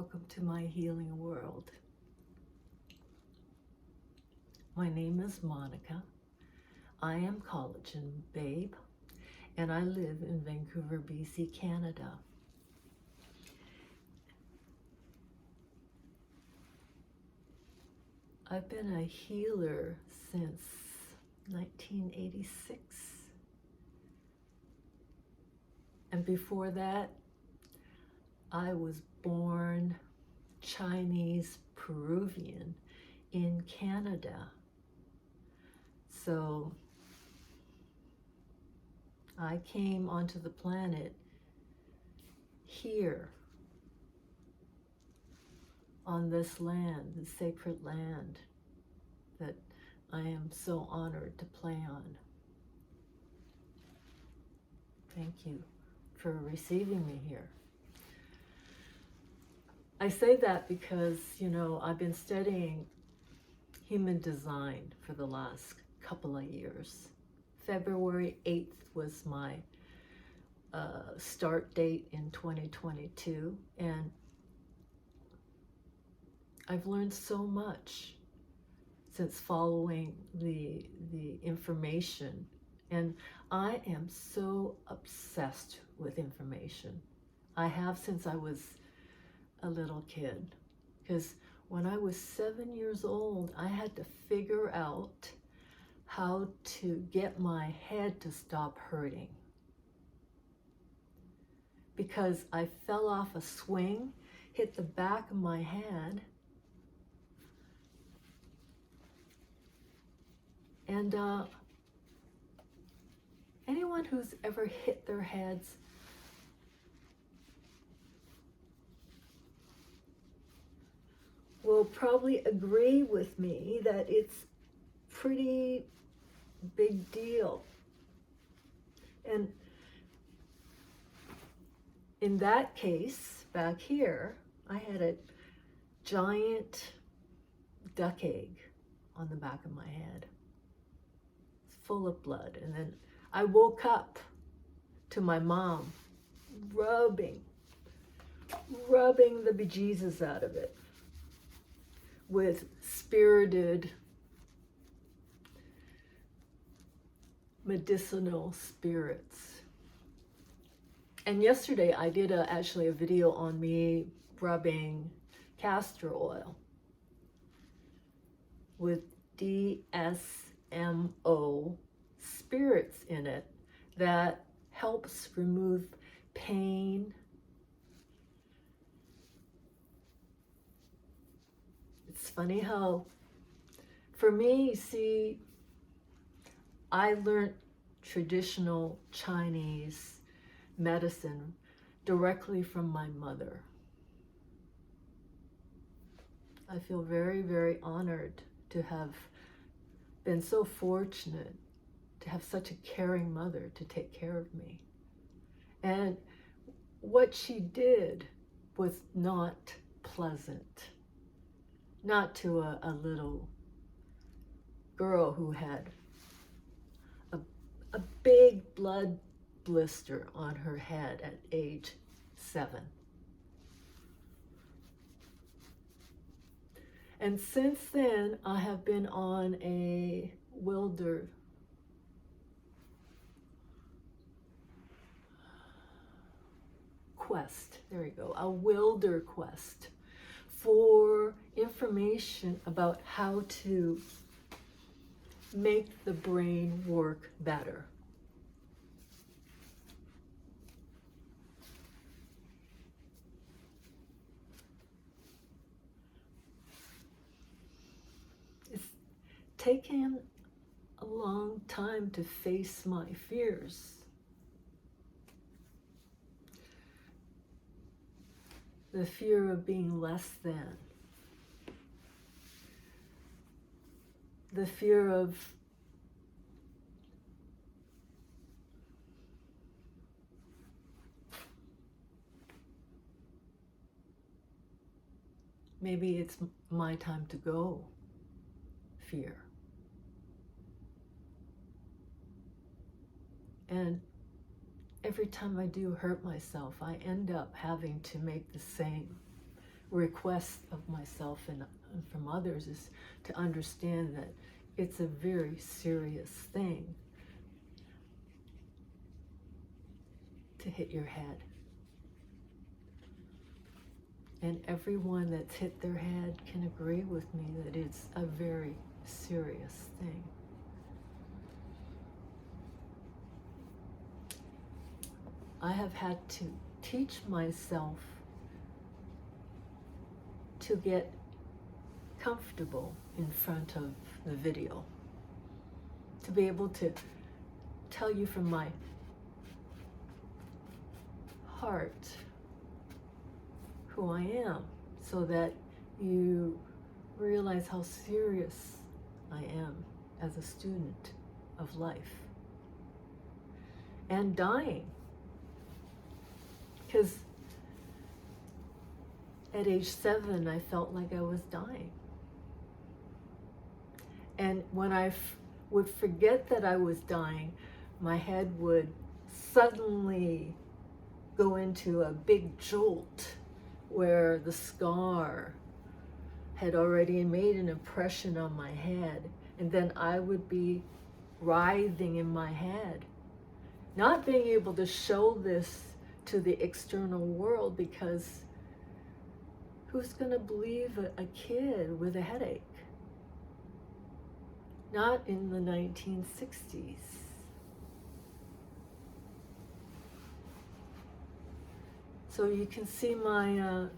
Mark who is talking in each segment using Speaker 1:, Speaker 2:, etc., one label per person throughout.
Speaker 1: Welcome to my healing world. My name is Monica. I am collagen babe, and I live in Vancouver, BC, Canada. I've been a healer since 1986. And before that, I was born Chinese Peruvian in Canada. So I came onto the planet here on this land, the sacred land that I am so honored to play on. Thank you for receiving me here. I say that because, I've been studying human design for the last couple of years. February 8th was my start date in 2022, and I've learned so much since following the information, and I am so obsessed with information. I have since I was a little kid, because when I was 7 years old, I had to figure out how to get my head to stop hurting, because I fell off a swing, hit the back of my head, and anyone who's ever hit their heads will probably agree with me that it's pretty big deal. And in that case, back here, I had a giant duck egg on the back of my head, full of blood. And then I woke up to my mom rubbing the bejesus out of it with spirited medicinal spirits. And yesterday I did actually a video on me rubbing castor oil with DSMO spirits in it that helps remove pain. It's funny how, for me, see, I learned traditional Chinese medicine directly from my mother. I feel very, very honored to have been so fortunate to have such a caring mother to take care of me. And what she did was not pleasant. Not to a little girl who had a big blood blister on her head at age 7. And since then, I have been on a wilder quest. There you go, a wilder quest for information about how to make the brain work better. It's taken a long time to face my fears. The fear of being less than. The fear of maybe it's my time to go fear. And every time I do hurt myself, I end up having to make the same request of myself and from others is to understand that it's a very serious thing to hit your head. And everyone that's hit their head can agree with me that it's a very serious thing. I have had to teach myself to get comfortable in front of the video, to be able to tell you from my heart who I am, so that you realize how serious I am as a student of life and dying. Because at age 7, I felt like I was dying. And when I would forget that I was dying, my head would suddenly go into a big jolt where the scar had already made an impression on my head. And then I would be writhing in my head, not being able to show this to the external world, because who's going to believe a kid with a headache? Not in the 1960s. So you can see my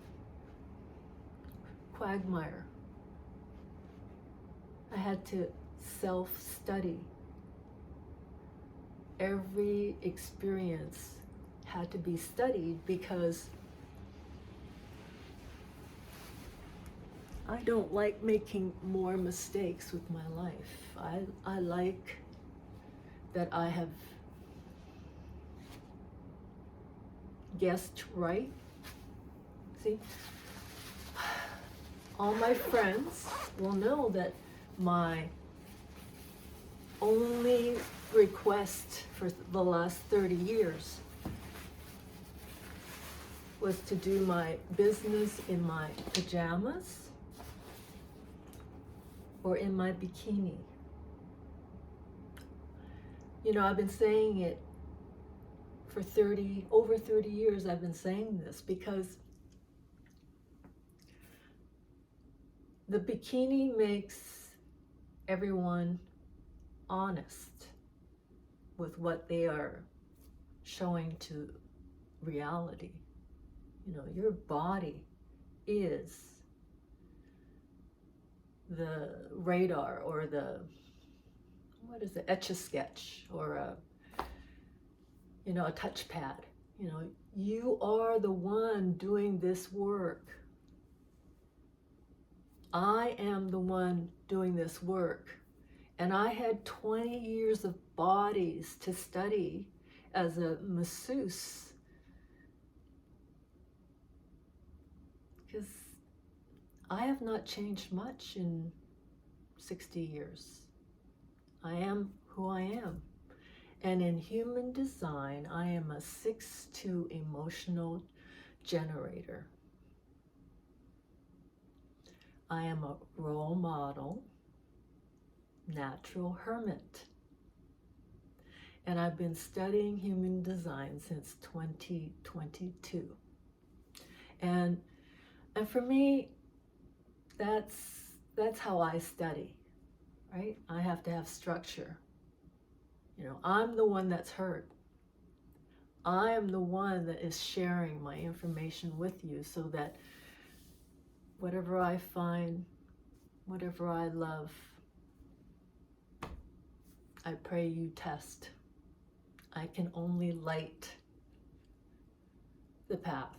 Speaker 1: quagmire. I had to self-study. Every experience had to be studied, because I don't like making more mistakes with my life. I like that I have guessed right. See, all my friends will know that my only request for the last 30 years was to do my business in my pajamas or in my bikini. You know, I've been saying it for over 30 years. I've been saying this because the bikini makes everyone honest with what they are showing to reality. You know, your body is the radar, or the, what is it, Etch-a-Sketch, or a touchpad. You know, you are the one doing this work. I am the one doing this work. And I had 20 years of bodies to study as a masseuse, because I have not changed much in 60 years. I am who I am. And in human design, I am a 6-2 emotional generator. I am a role model, natural hermit. And I've been studying human design since 2022. And for me, that's how I study, right? I have to have structure. You know, I'm the one that's hurt. I am the one that is sharing my information with you, so that whatever I find, whatever I love, I pray you test. I can only light the path.